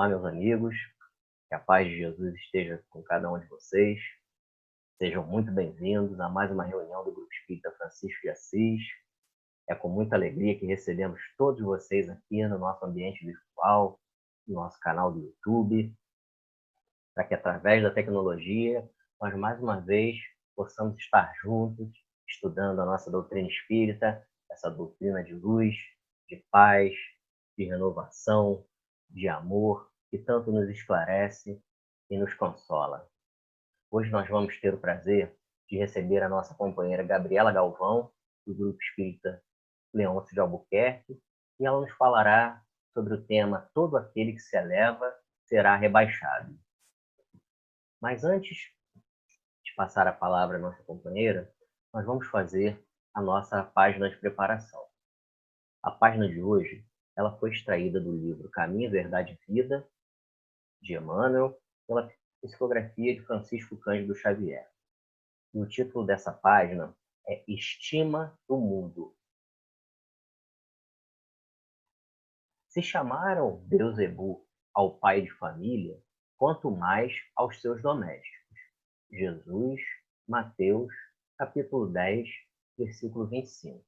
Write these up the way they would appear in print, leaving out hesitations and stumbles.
Olá, meus amigos, que a paz de Jesus esteja com cada um de vocês. Sejam muito bem-vindos a mais uma reunião do Grupo Espírita Francisco de Assis. É com muita alegria que recebemos todos vocês aqui no nosso ambiente virtual, no nosso canal do YouTube, para que através da tecnologia nós mais uma vez possamos estar juntos, estudando a nossa doutrina espírita, essa doutrina de luz, de paz, de renovação, de amor, que tanto nos esclarece e nos consola. Hoje nós vamos ter o prazer de receber a nossa companheira Gabriela Galvão, do Grupo Espírita Leôncio de Albuquerque, e ela nos falará sobre o tema Todo aquele que se eleva será rebaixado. Mas antes de passar a palavra à nossa companheira, nós vamos fazer a nossa página de preparação. A página de hoje ela foi extraída do livro Caminho, Verdade e Vida, de Emmanuel, pela psicografia de Francisco Cândido Xavier. E o título dessa página é Estima do Mundo. Se chamaram Beuzebu ao pai de família, quanto mais aos seus domésticos. Jesus, Mateus, capítulo 10, versículo 25.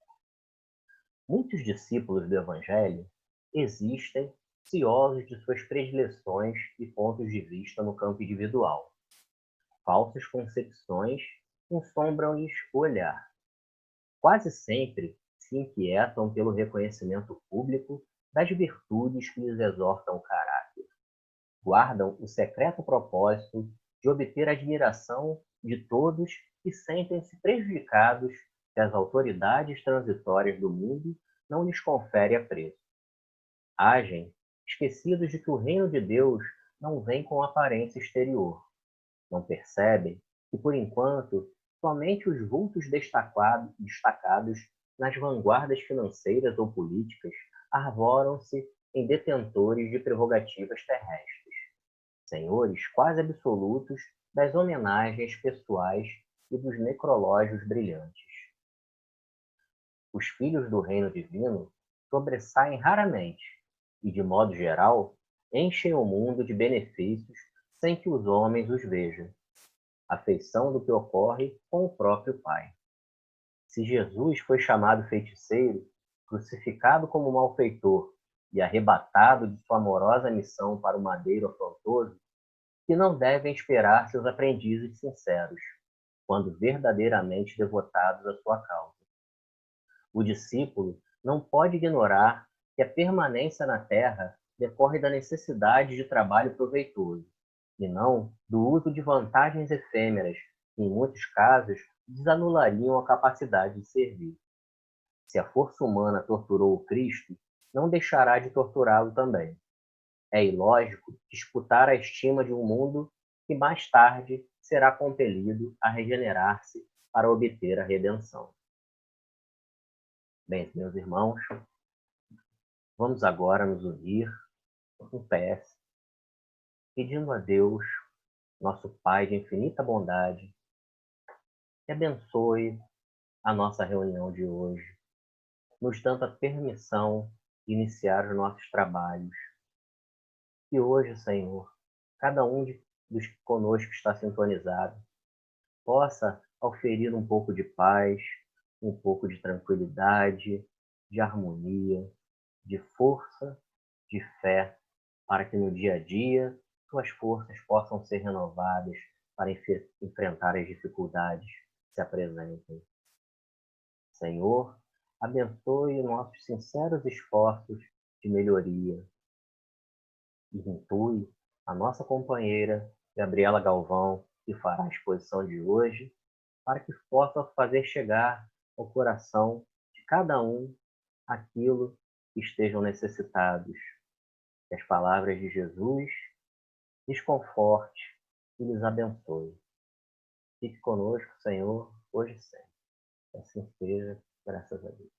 Muitos discípulos do Evangelho existem ciosos de suas predileções e pontos de vista no campo individual. Falsas concepções ensombram-lhes o olhar. Quase sempre se inquietam pelo reconhecimento público das virtudes que lhes exortam o caráter. Guardam o secreto propósito de obter a admiração de todos e sentem-se prejudicados se as autoridades transitórias do mundo não lhes conferem apreço. Agem esquecidos de que o reino de Deus não vem com aparência exterior. Não percebem que, por enquanto, somente os vultos destacados nas vanguardas financeiras ou políticas arvoram-se em detentores de prerrogativas terrestres, senhores quase absolutos das homenagens pessoais e dos necrológios brilhantes. Os filhos do reino divino sobressaem raramente e, de modo geral, enchem o mundo de benefícios sem que os homens os vejam, a feição do que ocorre com o próprio Pai. Se Jesus foi chamado feiticeiro, crucificado como malfeitor e arrebatado de sua amorosa missão para o madeiro afrontoso, que não devem esperar seus aprendizes sinceros, quando verdadeiramente devotados à sua causa. O discípulo não pode ignorar que a permanência na terra decorre da necessidade de trabalho proveitoso, e não do uso de vantagens efêmeras que, em muitos casos, desanulariam a capacidade de servir. Se a força humana torturou o Cristo, não deixará de torturá-lo também. É ilógico disputar a estima de um mundo que mais tarde será compelido a regenerar-se para obter a redenção. Bem, meus irmãos, vamos agora nos unir com prece, pedindo a Deus, nosso Pai de infinita bondade, que abençoe a nossa reunião de hoje, nos dando a permissão de iniciar os nossos trabalhos. E hoje, Senhor, cada um dos que conosco está sintonizado, possa oferir um pouco de paz, um pouco de tranquilidade, de harmonia, de força, de fé, para que no dia a dia suas forças possam ser renovadas para enfrentar as dificuldades que se apresentem. Senhor, abençoe nossos sinceros esforços de melhoria e intui a nossa companheira Gabriela Galvão, que fará a exposição de hoje, para que possa fazer chegar ao coração de cada um aquilo que estejam necessitados. Que as palavras de Jesus lhes conforte e lhes abençoe. Fique conosco, Senhor, hoje e sempre. Assim seja, graças a Deus.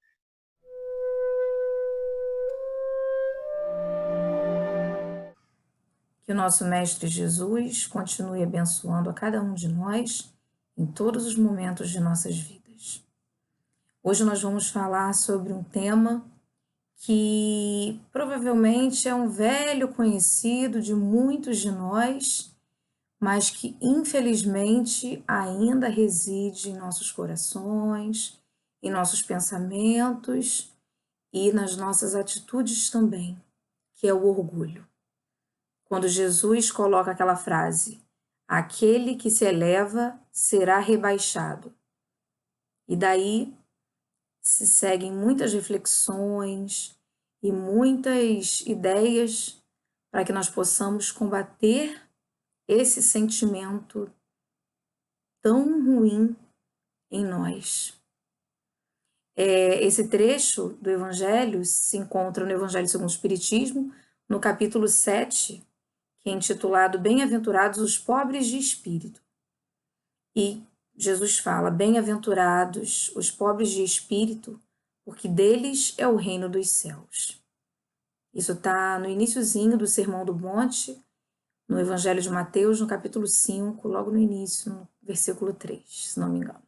Que o nosso Mestre Jesus continue abençoando a cada um de nós em todos os momentos de nossas vidas. Hoje nós vamos falar sobre um tema que provavelmente é um velho conhecido de muitos de nós, mas que infelizmente ainda reside em nossos corações, em nossos pensamentos e nas nossas atitudes também, que é o orgulho. Quando Jesus coloca aquela frase: aquele que se eleva será rebaixado. E daí se seguem muitas reflexões e muitas ideias para que nós possamos combater esse sentimento tão ruim em nós. Esse trecho do Evangelho se encontra no Evangelho segundo o Espiritismo, no capítulo 7, que é intitulado Bem-aventurados os pobres de espírito. E Jesus fala: bem-aventurados os pobres de espírito, porque deles é o reino dos céus. Isso está no iniciozinho do Sermão do Monte, no Evangelho de Mateus, no capítulo 5, logo no início, no versículo 3, se não me engano.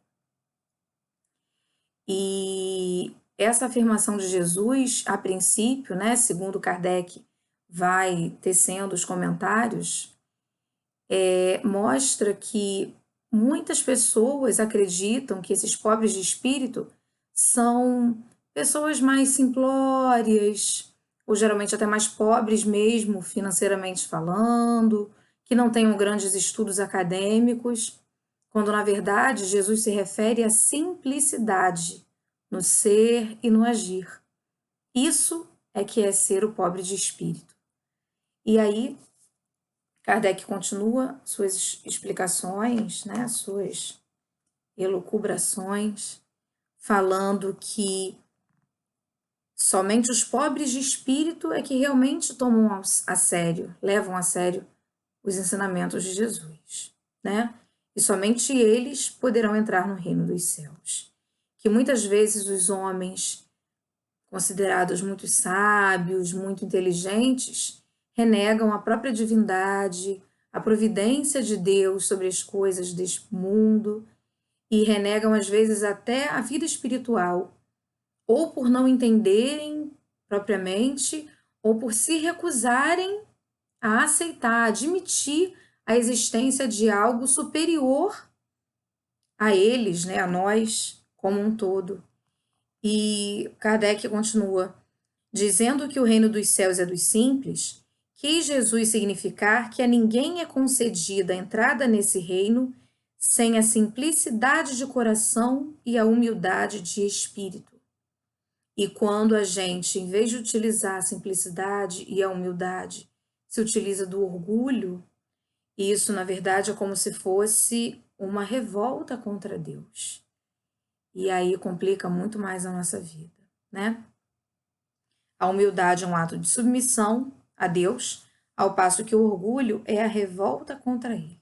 E essa afirmação de Jesus, a princípio, né, segundo Kardec vai tecendo os comentários, mostra que muitas pessoas acreditam que esses pobres de espírito são pessoas mais simplórias, ou geralmente até mais pobres mesmo, financeiramente falando, que não tenham grandes estudos acadêmicos, quando na verdade Jesus se refere à simplicidade no ser e no agir. Isso é que é ser o pobre de espírito. E aí Kardec continua suas explicações, né, suas elucubrações, falando que somente os pobres de espírito é que realmente tomam a sério, levam a sério os ensinamentos de Jesus, né? E somente eles poderão entrar no reino dos céus. Que muitas vezes os homens considerados muito sábios, muito inteligentes, renegam a própria divindade, a providência de Deus sobre as coisas deste mundo e renegam às vezes até a vida espiritual, ou por não entenderem propriamente, ou por se recusarem a aceitar, a admitir a existência de algo superior a eles, né, a nós como um todo. E Kardec continua: dizendo que o reino dos céus é dos simples, quis Jesus significar que a ninguém é concedida a entrada nesse reino sem a simplicidade de coração e a humildade de espírito. E quando a gente, em vez de utilizar a simplicidade e a humildade, se utiliza do orgulho, isso, na verdade, é como se fosse uma revolta contra Deus. E aí complica muito mais a nossa vida, né? A humildade é um ato de submissão a Deus, ao passo que o orgulho é a revolta contra ele.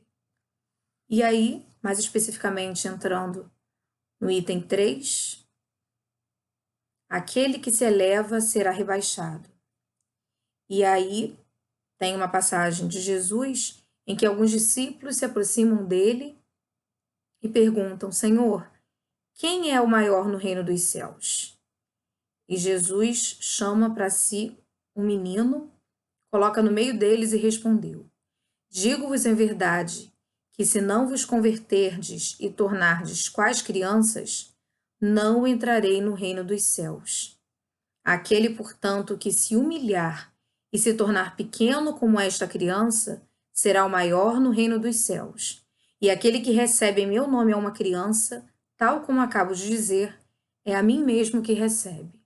E aí, mais especificamente entrando no item 3, aquele que se eleva será rebaixado. E aí tem uma passagem de Jesus em que alguns discípulos se aproximam dele e perguntam: Senhor, quem é o maior no reino dos céus? E Jesus chama para si um menino, coloca no meio deles e respondeu: digo-vos em verdade que se não vos converterdes e tornardes quais crianças, não entrarei no reino dos céus. Aquele, portanto, que se humilhar e se tornar pequeno como esta criança, será o maior no reino dos céus. E aquele que recebe em meu nome a uma criança, tal como acabo de dizer, é a mim mesmo que recebe.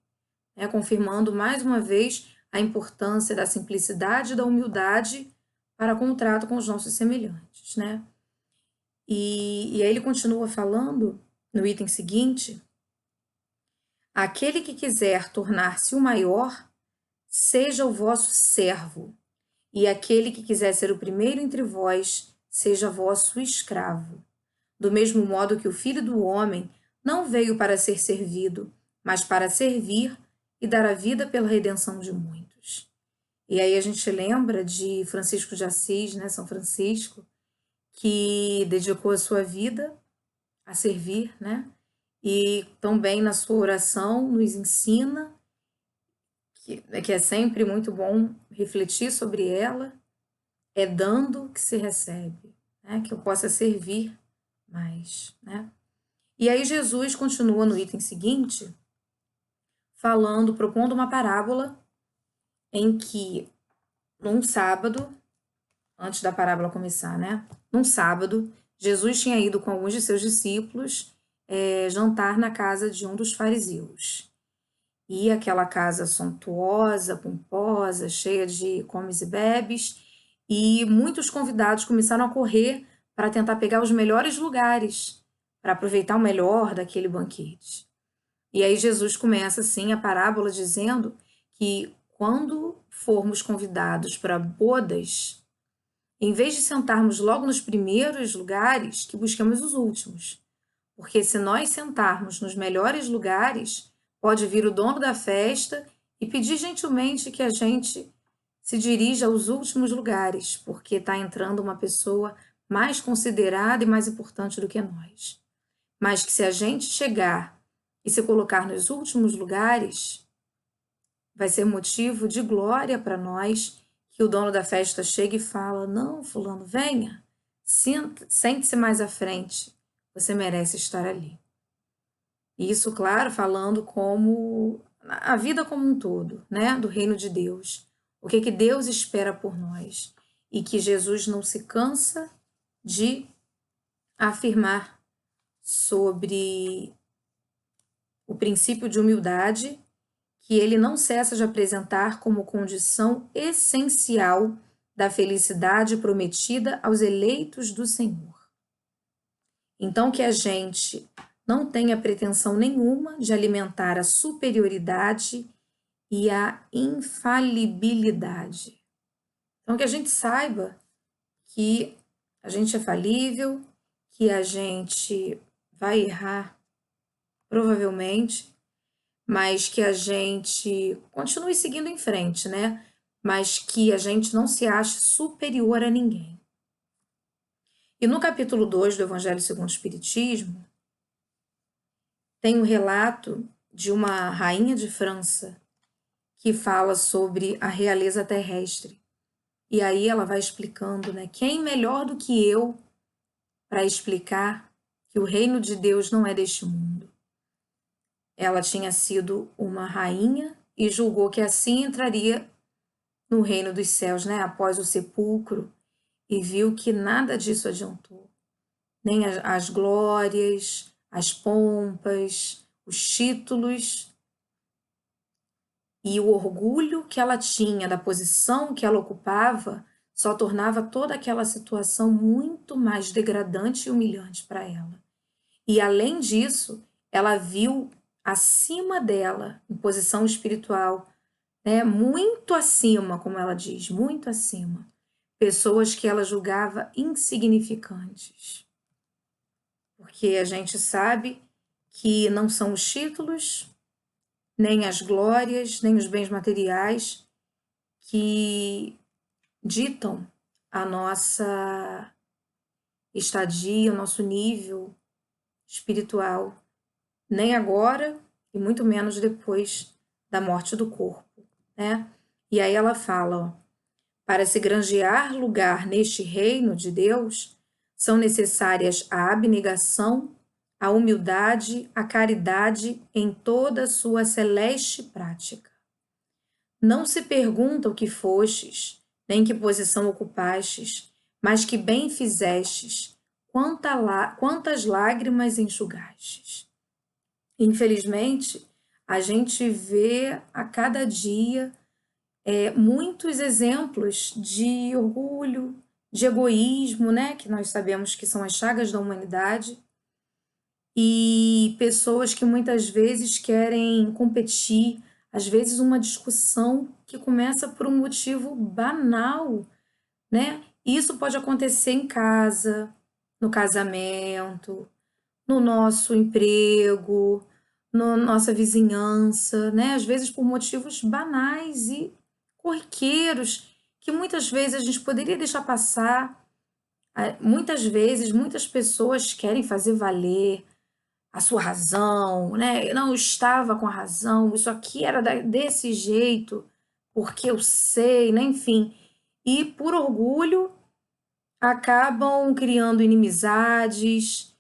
Confirmando mais uma vez a importância da simplicidade e da humildade para com o trato com os nossos semelhantes, né? E aí ele continua falando no item seguinte: aquele que quiser tornar-se o maior, seja o vosso servo, e aquele que quiser ser o primeiro entre vós, seja vosso escravo. Do mesmo modo que o Filho do Homem não veio para ser servido, mas para servir e dar a vida pela redenção de muitos. E aí a gente lembra de Francisco de Assis, né, São Francisco, que dedicou a sua vida a servir, né? E também na sua oração nos ensina que é sempre muito bom refletir sobre ela, é dando que se recebe, né? Que eu possa servir mais, né? E aí Jesus continua no item seguinte, propondo uma parábola em que, num sábado, antes da parábola começar, né? Num sábado, Jesus tinha ido com alguns de seus discípulos jantar na casa de um dos fariseus. E aquela casa suntuosa, pomposa, cheia de comes e bebes, e muitos convidados começaram a correr para tentar pegar os melhores lugares, para aproveitar o melhor daquele banquete. E aí Jesus começa assim a parábola dizendo que quando formos convidados para bodas, em vez de sentarmos logo nos primeiros lugares, que busquemos os últimos. Porque se nós sentarmos nos melhores lugares, pode vir o dono da festa e pedir gentilmente que a gente se dirija aos últimos lugares, porque está entrando uma pessoa mais considerada e mais importante do que nós. Mas que se a gente chegar e se colocar nos últimos lugares, vai ser motivo de glória para nós, que o dono da festa chega e fala: não, fulano, venha, sente-se mais à frente, você merece estar ali. Isso, claro, falando como a vida como um todo, né, do reino de Deus. O que Deus espera por nós e que Jesus não se cansa de afirmar sobre o princípio de humildade, que ele não cessa de apresentar como condição essencial da felicidade prometida aos eleitos do Senhor. Então, que a gente não tenha pretensão nenhuma de alimentar a superioridade e a infalibilidade. Então, que a gente saiba que a gente é falível, que a gente vai errar, provavelmente, mas que a gente continue seguindo em frente, né? Mas que a gente não se ache superior a ninguém. E no capítulo 2 do Evangelho segundo o Espiritismo, tem um relato de uma rainha de França que fala sobre a realeza terrestre. E aí ela vai explicando, né? Quem melhor do que eu para explicar que o reino de Deus não é deste mundo? Ela tinha sido uma rainha e julgou que assim entraria no reino dos céus, né? Após o sepulcro, e viu que nada disso adiantou. Nem as glórias, as pompas, os títulos e o orgulho que ela tinha da posição que ela ocupava só tornava toda aquela situação muito mais degradante e humilhante para ela. E além disso, ela viu acima dela, em posição espiritual, né, muito acima, como ela diz, muito acima, pessoas que ela julgava insignificantes. Porque a gente sabe que não são os títulos, nem as glórias, nem os bens materiais que ditam a nossa estadia, o nosso nível espiritual, nem agora e muito menos depois da morte do corpo, né? E aí ela fala, ó, para se granjear lugar neste reino de Deus, são necessárias a abnegação, a humildade, a caridade em toda a sua celeste prática. Não se pergunta o que fostes, nem que posição ocupastes, mas que bem fizestes, quantas lágrimas enxugastes. Infelizmente, a gente vê a cada dia muitos exemplos de orgulho, de egoísmo, né? Que nós sabemos que são as chagas da humanidade, e pessoas que muitas vezes querem competir, às vezes uma discussão que começa por um motivo banal, né? Isso pode acontecer em casa, no casamento, no nosso emprego, na nossa vizinhança, né? Às vezes por motivos banais e corriqueiros, que muitas vezes a gente poderia deixar passar. Muitas vezes, muitas pessoas querem fazer valer, a sua razão, né? Não, eu estava com a razão, isso aqui era desse jeito, porque eu sei, né? Enfim. E por orgulho acabam criando inimizades,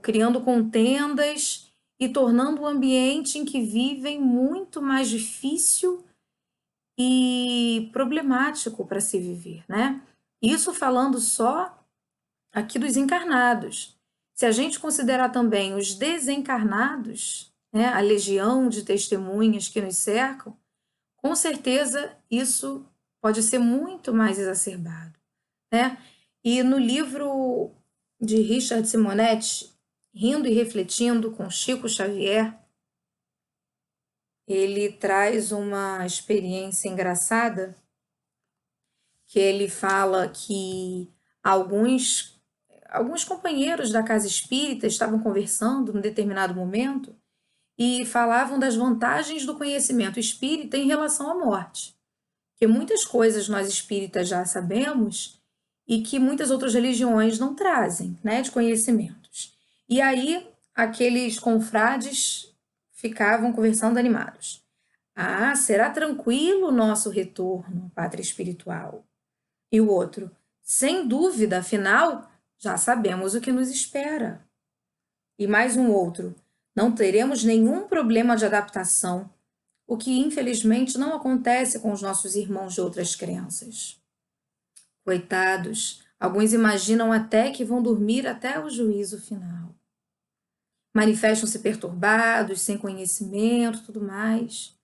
criando contendas e tornando o ambiente em que vivem muito mais difícil e problemático para se viver, né? Isso falando só aqui dos encarnados. Se a gente considerar também os desencarnados, né, a legião de testemunhas que nos cercam, com certeza isso pode ser muito mais exacerbado, né? E no livro de Richard Simonetti, Rindo e Refletindo com Chico Xavier, ele traz uma experiência engraçada que ele fala que alguns companheiros da casa espírita estavam conversando num determinado momento e falavam das vantagens do conhecimento espírita em relação à morte. Que muitas coisas nós espíritas já sabemos e que muitas outras religiões não trazem, né, de conhecimentos. E aí aqueles confrades ficavam conversando animados. Ah, será tranquilo o nosso retorno, pátria espiritual? E o outro, sem dúvida, afinal, já sabemos o que nos espera. E mais um outro, não teremos nenhum problema de adaptação, o que infelizmente não acontece com os nossos irmãos de outras crenças. Coitados, alguns imaginam até que vão dormir até o juízo final. Manifestam-se perturbados, sem conhecimento, tudo mais.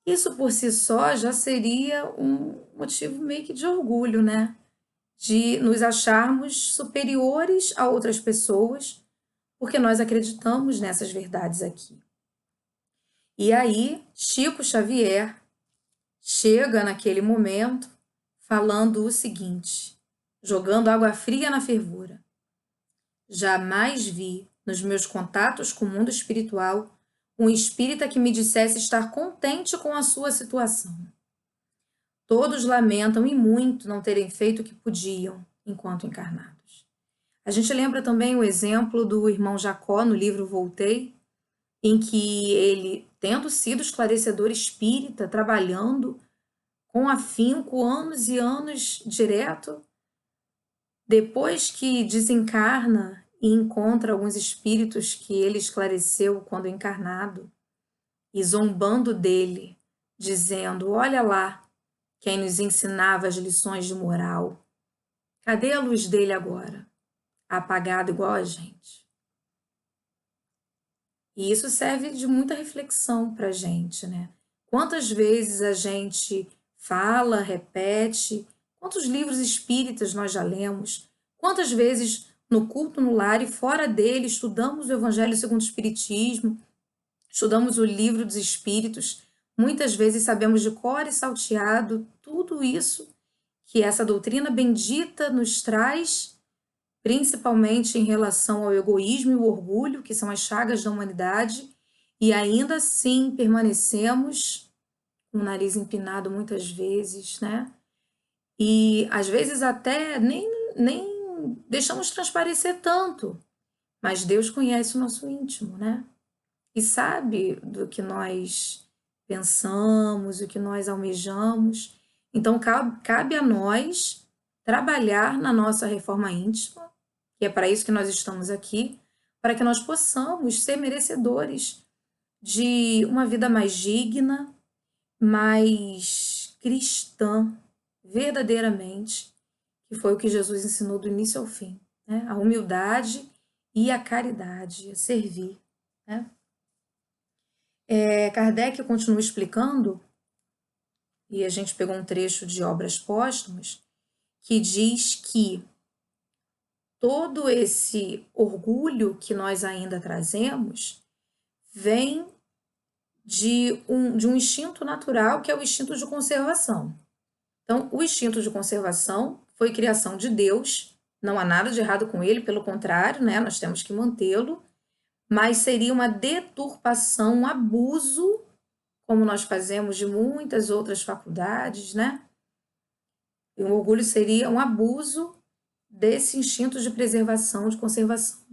Isso por si só já seria um motivo meio que de orgulho, né? De nos acharmos superiores a outras pessoas, porque nós acreditamos nessas verdades aqui. E aí, Chico Xavier chega naquele momento falando o seguinte, jogando água fria na fervura. Jamais vi, nos meus contatos com o mundo espiritual, um espírita que me dissesse estar contente com a sua situação. Todos lamentam e muito não terem feito o que podiam enquanto encarnados. A gente lembra também o exemplo do irmão Jacó no livro Voltei, em que ele, tendo sido esclarecedor espírita, trabalhando com afinco anos e anos direto, depois que desencarna e encontra alguns espíritos que ele esclareceu quando encarnado, e zombando dele, dizendo: olha lá, quem nos ensinava as lições de moral. Cadê a luz dele agora? Apagado igual a gente. E isso serve de muita reflexão para a gente, né? Quantas vezes a gente fala, repete, quantos livros espíritas nós já lemos, quantas vezes no culto, no lar e fora dele estudamos o Evangelho segundo o Espiritismo, estudamos o livro dos Espíritos, muitas vezes sabemos de cor e salteado tudo isso que essa doutrina bendita nos traz, principalmente em relação ao egoísmo e o orgulho, que são as chagas da humanidade, e ainda assim permanecemos com o nariz empinado muitas vezes, né? E às vezes até nem deixamos transparecer tanto, mas Deus conhece o nosso íntimo, né? E sabe do que nós pensamos, o que nós almejamos. Então, cabe a nós trabalhar na nossa reforma íntima, que é para isso que nós estamos aqui, para que nós possamos ser merecedores de uma vida mais digna, mais cristã, verdadeiramente, que foi o que Jesus ensinou do início ao fim, né? A humildade e a caridade, a servir, né? Kardec continua explicando, e a gente pegou um trecho de Obras Póstumas, que diz que todo esse orgulho que nós ainda trazemos vem de um instinto natural, que é o instinto de conservação. Então, o instinto de conservação foi criação de Deus, não há nada de errado com ele, pelo contrário, né? Nós temos que mantê-lo, mas seria uma deturpação, um abuso, como nós fazemos de muitas outras faculdades, né? E o orgulho seria um abuso desse instinto de preservação, de conservação,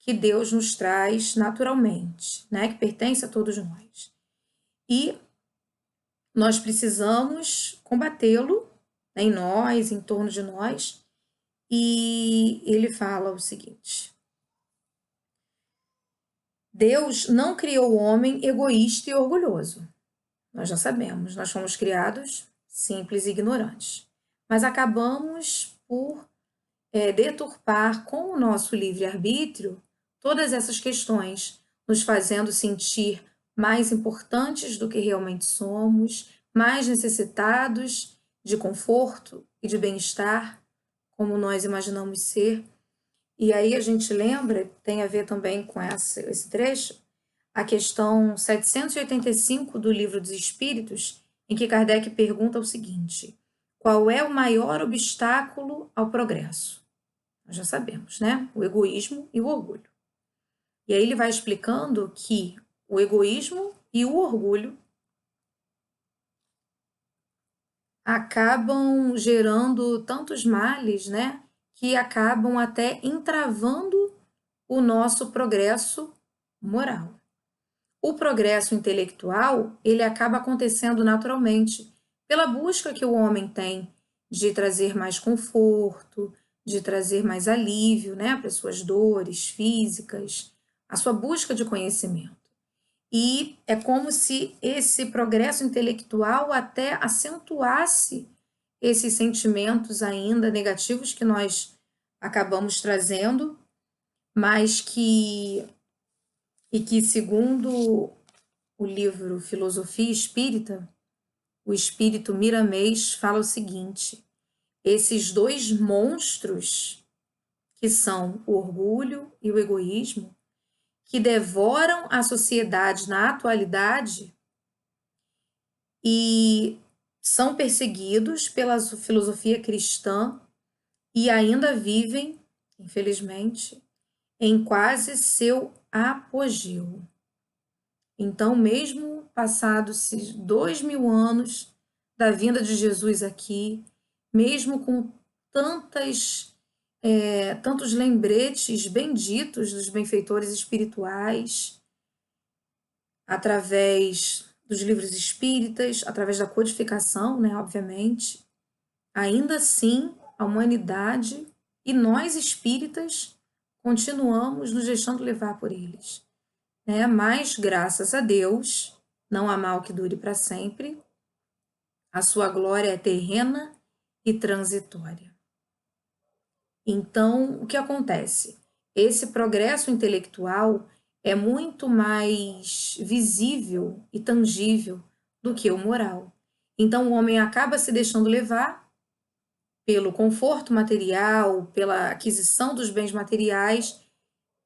que Deus nos traz naturalmente, né? Que pertence a todos nós. E nós precisamos combatê-lo, né, em nós, em torno de nós. E ele fala o seguinte: Deus não criou o homem egoísta e orgulhoso. Nós já sabemos, nós fomos criados simples e ignorantes. Mas acabamos por deturpar com o nosso livre-arbítrio todas essas questões, nos fazendo sentir mais importantes do que realmente somos, mais necessitados de conforto e de bem-estar, como nós imaginamos ser. E aí a gente lembra, tem a ver também com esse trecho, a questão 785 do Livro dos Espíritos, em que Kardec pergunta o seguinte: qual é o maior obstáculo ao progresso? Nós já sabemos, né? O egoísmo e o orgulho. E aí ele vai explicando que o egoísmo e o orgulho acabam gerando tantos males, né? Que acabam até entravando o nosso progresso moral. O progresso intelectual, ele acaba acontecendo naturalmente pela busca que o homem tem de trazer mais conforto, de trazer mais alívio, né, para suas dores físicas, a sua busca de conhecimento. E é como se esse progresso intelectual até acentuasse esses sentimentos ainda negativos que nós acabamos trazendo, mas que segundo o livro Filosofia Espírita, o espírito Miramês fala o seguinte: esses dois monstros, que são o orgulho e o egoísmo, que devoram a sociedade na atualidade e são perseguidos pela filosofia cristã e ainda vivem, infelizmente, em quase seu apogeu. Então, mesmo passados 2000 anos da vinda de Jesus aqui, mesmo com tantos lembretes benditos dos benfeitores espirituais, através dos livros espíritas, através da codificação, né, obviamente, ainda assim a humanidade e nós espíritas continuamos nos deixando levar por eles. Mas, graças a Deus, não há mal que dure para sempre, a sua glória é terrena e transitória. Então, o que acontece? Esse progresso intelectual é muito mais visível e tangível do que o moral. Então, o homem acaba se deixando levar pelo conforto material, pela aquisição dos bens materiais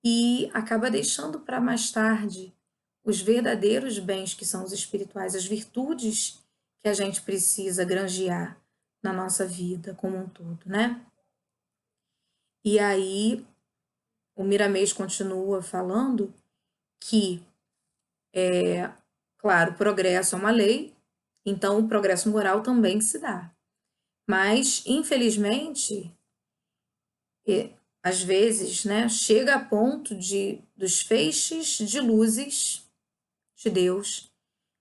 e acaba deixando para mais tarde os verdadeiros bens que são os espirituais, as virtudes que a gente precisa granjear na nossa vida como um todo, né? E aí o Miramês continua falando que, claro, o progresso é uma lei, então o progresso moral também se dá. Mas, infelizmente, às vezes, né, chega a ponto dos feixes de luzes de Deus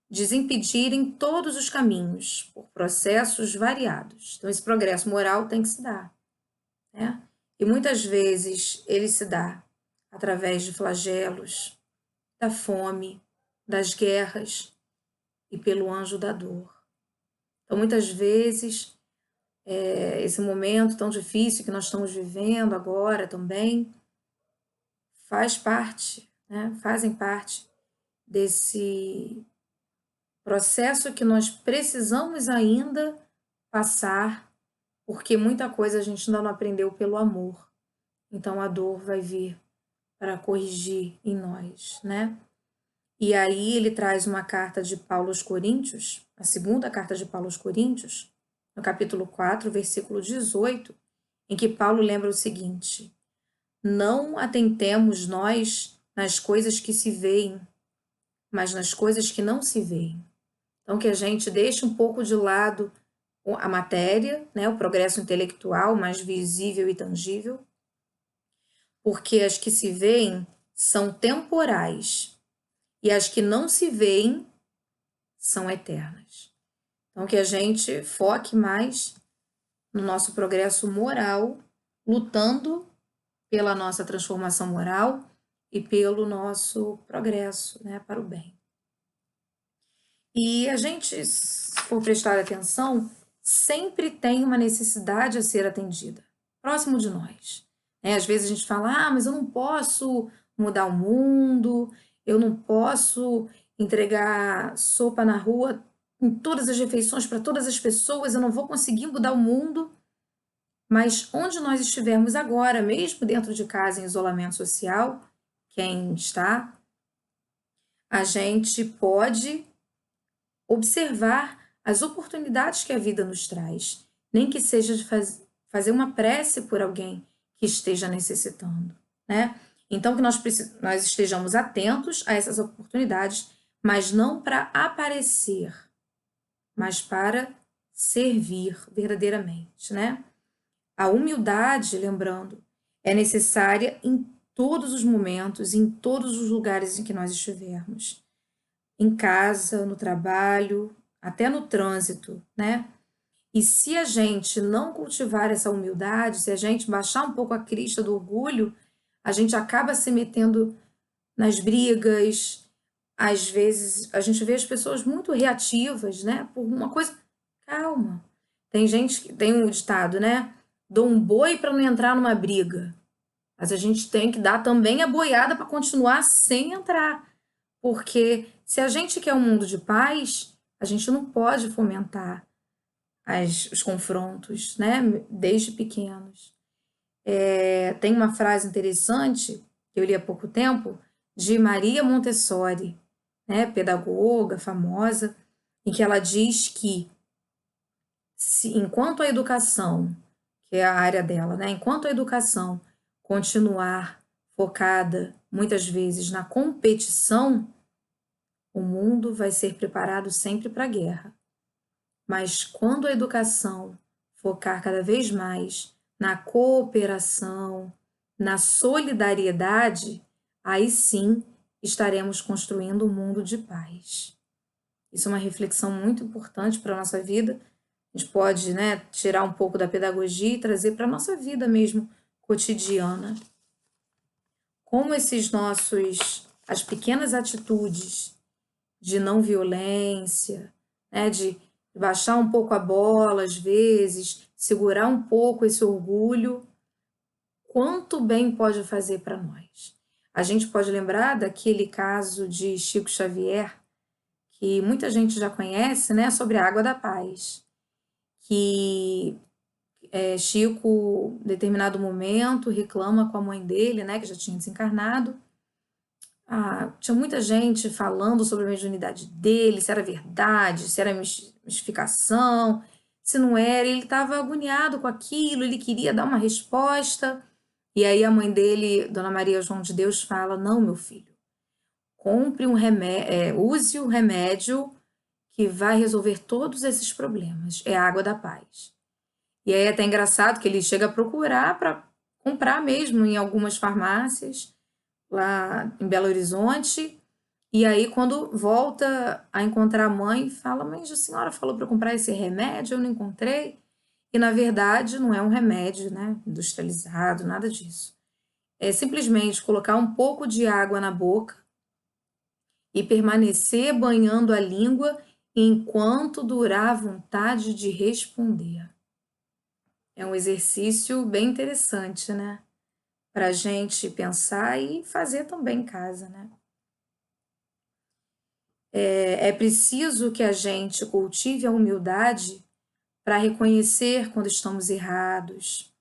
desimpedirem todos os caminhos por processos variados. Então, esse progresso moral tem que se dar, né? E muitas vezes ele se dá através de flagelos, da fome, das guerras e pelo anjo da dor. Então, muitas vezes, esse momento tão difícil que nós estamos vivendo agora também fazem parte desse processo que nós precisamos ainda passar, porque muita coisa a gente ainda não aprendeu pelo amor. Então a dor vai vir para corrigir em nós, né? E aí ele traz uma carta de Paulo aos Coríntios, a segunda carta de Paulo aos Coríntios, no capítulo 4, versículo 18, em que Paulo lembra o seguinte: não atentemos nós nas coisas que se veem, mas nas coisas que não se veem. Então, que a gente deixe um pouco de lado a matéria, né, o progresso intelectual mais visível e tangível, porque as que se veem são temporais e as que não se veem são eternas. Então, que a gente foque mais no nosso progresso moral, lutando pela nossa transformação moral e pelo nosso progresso, né, para o bem. E a gente, se for prestar atenção, sempre tem uma necessidade a ser atendida, próximo de nós. Às vezes a gente fala, mas eu não posso mudar o mundo, eu não posso entregar sopa na rua em todas as refeições para todas as pessoas, eu não vou conseguir mudar o mundo. Mas onde nós estivermos agora, mesmo dentro de casa em isolamento social, quem está, a gente pode observar as oportunidades que a vida nos traz, nem que seja de fazer uma prece por alguém que esteja necessitando, né? Então, que nós estejamos atentos a essas oportunidades, mas não para aparecer, mas para servir verdadeiramente, né? A humildade, lembrando, é necessária em todos os momentos, em todos os lugares em que nós estivermos. Em casa, no trabalho, até no trânsito, né? E se a gente não cultivar essa humildade, se a gente baixar um pouco a crista do orgulho, a gente acaba se metendo nas brigas. Às vezes, a gente vê as pessoas muito reativas, né? Por uma coisa. Calma. Tem gente que tem um ditado, né? Dou um boi para não entrar numa briga. Mas a gente tem que dar também a boiada para continuar sem entrar. Porque se a gente quer um mundo de paz, a gente não pode fomentar os confrontos, né? Desde pequenos. Tem uma frase interessante que eu li há pouco tempo de Maria Montessori, né? Pedagoga famosa, em que ela diz que enquanto a educação, que é a área dela, né? Enquanto a educação continuar focada muitas vezes na competição, o mundo vai ser preparado sempre para a guerra. Mas quando a educação focar cada vez mais na cooperação, na solidariedade, aí sim estaremos construindo um mundo de paz. Isso é uma reflexão muito importante para a nossa vida. A gente pode, né, tirar um pouco da pedagogia e trazer para a nossa vida mesmo cotidiana. Como as pequenas atitudes de não violência, né, de baixar um pouco a bola às vezes, segurar um pouco esse orgulho, quanto bem pode fazer para nós. A gente pode lembrar daquele caso de Chico Xavier, que muita gente já conhece, né, sobre a água da paz, que Chico, em determinado momento, reclama com a mãe dele, né, que já tinha desencarnado. Tinha muita gente falando sobre a mediunidade dele, se era verdade, se era mistificação, se não era. Ele estava agoniado com aquilo, ele queria dar uma resposta. E aí a mãe dele, Dona Maria João de Deus, fala: não, meu filho, compre um remédio, use o remédio que vai resolver todos esses problemas. É a água da paz. E aí é até engraçado que ele chega a procurar para comprar mesmo em algumas farmácias lá em Belo Horizonte. E aí, quando volta a encontrar a mãe, fala: mas a senhora falou para comprar esse remédio, eu não encontrei. E na verdade não é um remédio, né, industrializado, nada disso. É simplesmente colocar um pouco de água na boca e permanecer banhando a língua enquanto durar a vontade de responder. É um exercício bem interessante, né? Para a gente pensar e fazer também em casa, né? É preciso que a gente cultive a humildade para reconhecer quando estamos errados,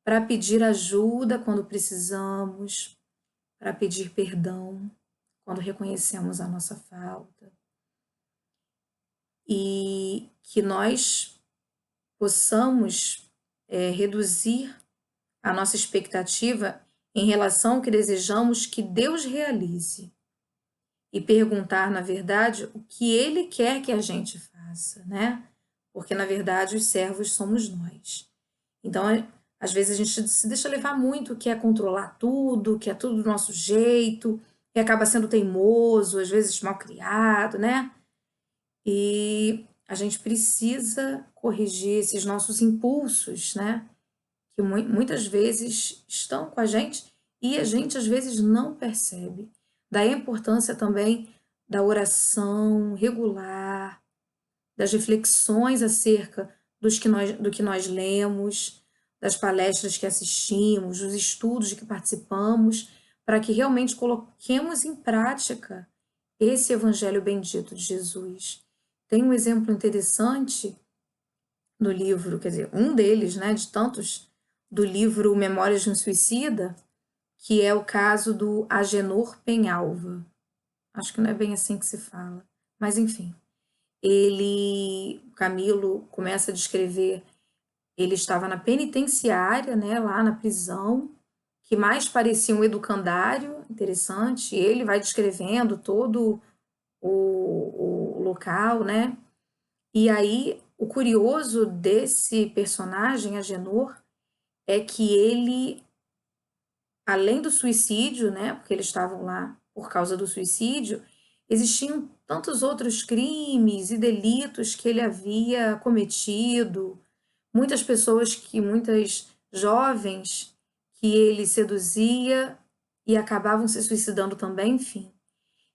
para pedir ajuda quando precisamos, para pedir perdão quando reconhecemos a nossa falta. E que nós possamos reduzir a nossa expectativa em relação ao que desejamos que Deus realize e perguntar, na verdade, o que Ele quer que a gente faça, né? Porque, na verdade, os servos somos nós. Então, Às vezes a gente se deixa levar muito, quer controlar tudo, quer tudo do nosso jeito, e acaba sendo teimoso, às vezes mal criado, né? E a gente precisa corrigir esses nossos impulsos, né? Que muitas vezes estão com a gente e a gente às vezes não percebe. Daí a importância também da oração regular, das reflexões acerca do que nós lemos, das palestras que assistimos, dos estudos de que participamos, para que realmente coloquemos em prática esse evangelho bendito de Jesus. Tem um exemplo interessante no livro, quer dizer, um deles, né, de tantos, do livro Memórias de um Suicida, que é o caso do Agenor Penhalva. Acho que não é bem assim que se fala, mas enfim. Camilo começa a descrever, ele estava na penitenciária, né, lá na prisão, que mais parecia um educandário, interessante, e ele vai descrevendo todo o local, né, e aí o curioso desse personagem, Agenor, é que ele, além do suicídio, né, porque eles estavam lá por causa do suicídio, existiam tantos outros crimes e delitos que ele havia cometido, muitas jovens que ele seduzia e acabavam se suicidando também, enfim.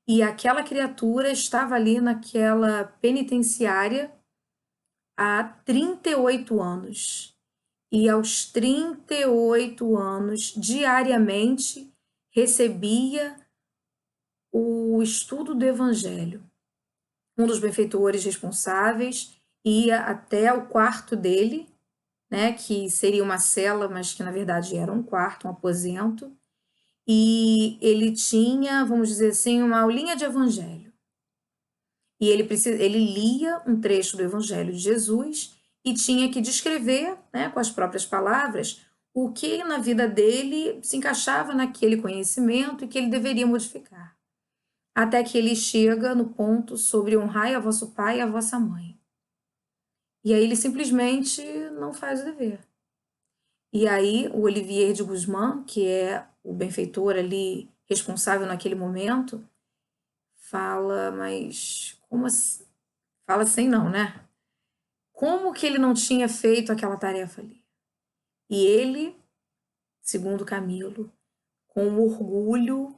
E aquela criatura estava ali naquela penitenciária há 38 anos. E aos 38 anos, diariamente, recebia o estudo do Evangelho. Um dos benfeitores responsáveis ia até o quarto dele, né, que seria uma cela, mas que na verdade era um quarto, um aposento, e ele tinha, vamos dizer assim, uma aulinha de Evangelho. E ele lia um trecho do Evangelho de Jesus e tinha que descrever, né, com as próprias palavras, o que na vida dele se encaixava naquele conhecimento e que ele deveria modificar. Até que ele chega no ponto sobre honrai a vosso pai e a vossa mãe. E aí ele simplesmente não faz o dever. E aí o Olivier de Guzmán, que é o benfeitor ali responsável naquele momento, fala, mas como assim? Fala assim não, né? Como que ele não tinha feito aquela tarefa ali? E ele, segundo Camilo, com um orgulho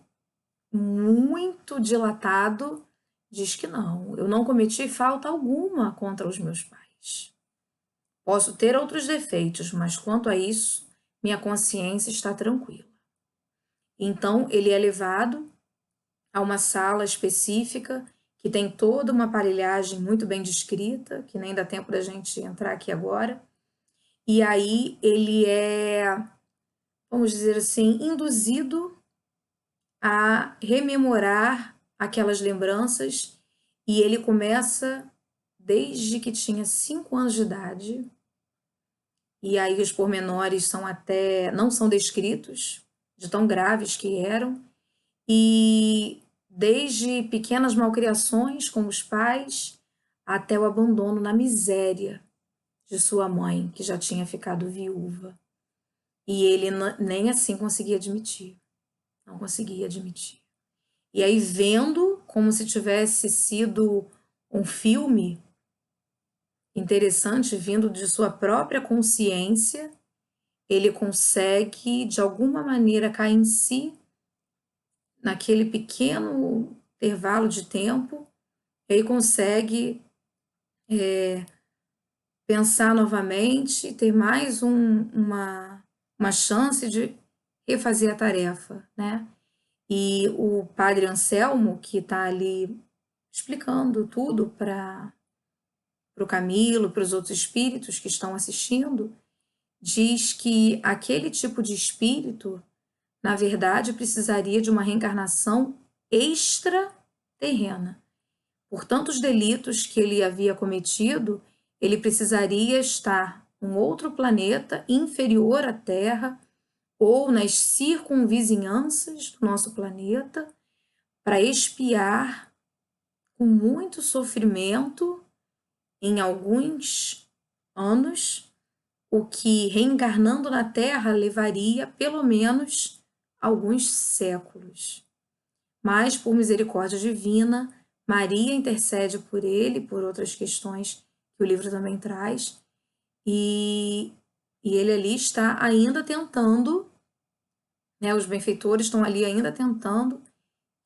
muito dilatado, diz que não, eu não cometi falta alguma contra os meus pais. Posso ter outros defeitos, mas quanto a isso, minha consciência está tranquila. Então, ele é levado a uma sala específica que tem toda uma aparelhagem muito bem descrita, que nem dá tempo da gente entrar aqui agora. E aí ele é, vamos dizer assim, induzido a rememorar aquelas lembranças e ele começa desde que tinha 5 anos de idade. E aí os pormenores são até não são descritos, de tão graves que eram. E desde pequenas malcriações com os pais até o abandono na miséria de sua mãe, que já tinha ficado viúva. E ele nem assim conseguia admitir. Não conseguia admitir. E aí, vendo como se tivesse sido um filme interessante vindo de sua própria consciência, ele consegue, de alguma maneira, cair em si naquele pequeno intervalo de tempo. Ele consegue pensar novamente, ter mais uma chance de refazer a tarefa, né? E o padre Anselmo, que está ali explicando tudo para o Camilo, para os outros espíritos que estão assistindo, diz que aquele tipo de espírito, na verdade, precisaria de uma reencarnação extraterrena. Por tantos delitos que ele havia cometido, ele precisaria estar em outro planeta inferior à Terra ou nas circunvizinhanças do nosso planeta para expiar com muito sofrimento em alguns anos o que reencarnando na Terra levaria pelo menos alguns séculos. Mas, por misericórdia divina, Maria intercede por ele, por outras questões que o livro também traz, e ele ali está ainda tentando, né, os benfeitores estão ali ainda tentando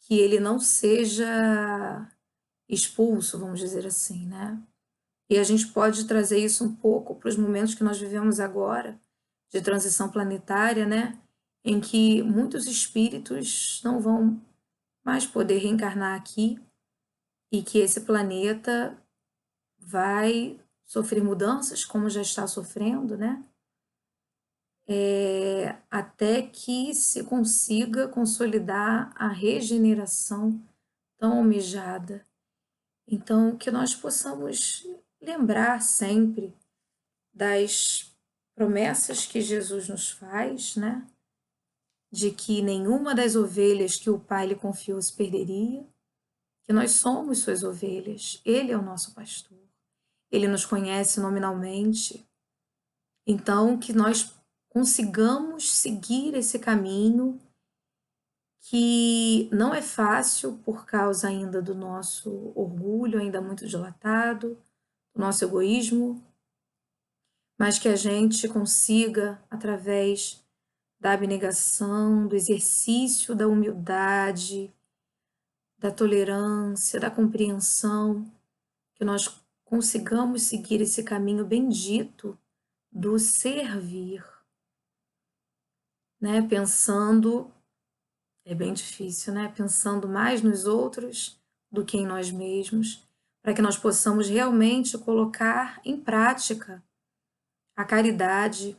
que ele não seja expulso, vamos dizer assim, né? E a gente pode trazer isso um pouco para os momentos que nós vivemos agora, de transição planetária, né? Em que muitos espíritos não vão mais poder reencarnar aqui e que esse planeta vai sofrer mudanças, como já está sofrendo, né? Até que se consiga consolidar a regeneração tão almejada. Então, que nós possamos lembrar sempre das promessas que Jesus nos faz, né? De que nenhuma das ovelhas que o Pai lhe confiou se perderia, que nós somos suas ovelhas, Ele é o nosso pastor, Ele nos conhece nominalmente, então que nós consigamos seguir esse caminho que não é fácil por causa ainda do nosso orgulho, ainda muito dilatado, do nosso egoísmo, mas que a gente consiga, através da abnegação, do exercício da humildade, da tolerância, da compreensão, que nós consigamos seguir esse caminho bendito do servir, né? Pensando, é bem difícil, né? Pensando mais nos outros do que em nós mesmos, para que nós possamos realmente colocar em prática a caridade,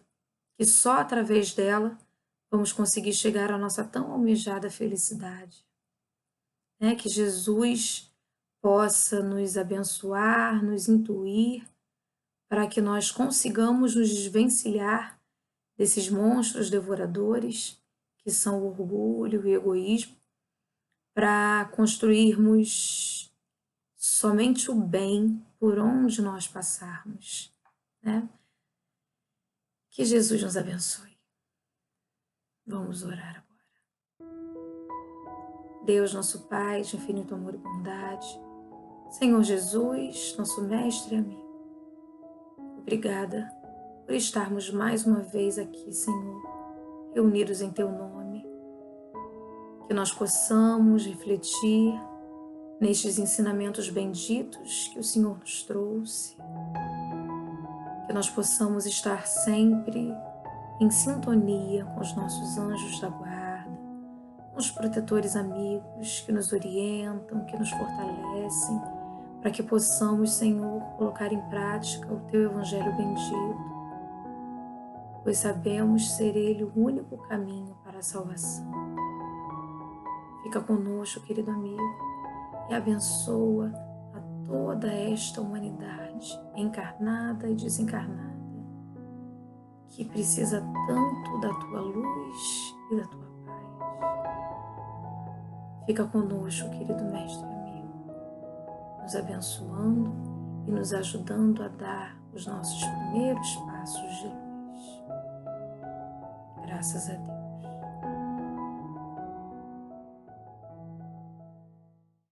que só através dela vamos conseguir chegar à nossa tão almejada felicidade. Né? Que Jesus possa nos abençoar, nos intuir, para que nós consigamos nos desvencilhar desses monstros devoradores, que são o orgulho e o egoísmo, para construirmos somente o bem por onde nós passarmos. Né? Que Jesus nos abençoe. Vamos orar agora. Deus, nosso Pai, de infinito amor e bondade, Senhor Jesus, nosso Mestre e amigo, obrigada por estarmos mais uma vez aqui, Senhor, reunidos em Teu nome, que nós possamos refletir nestes ensinamentos benditos que o Senhor nos trouxe, que nós possamos estar sempre em sintonia com os nossos anjos da guarda, com os protetores amigos que nos orientam, que nos fortalecem, para que possamos, Senhor, colocar em prática o Teu Evangelho bendito, pois sabemos ser Ele o único caminho para a salvação. Fica conosco, querido amigo, e abençoa a toda esta humanidade, encarnada e desencarnada, que precisa tanto da Tua luz e da Tua paz. Fica conosco, querido Mestre e amigo, nos abençoando e nos ajudando a dar os nossos primeiros passos de luz. Graças a Deus.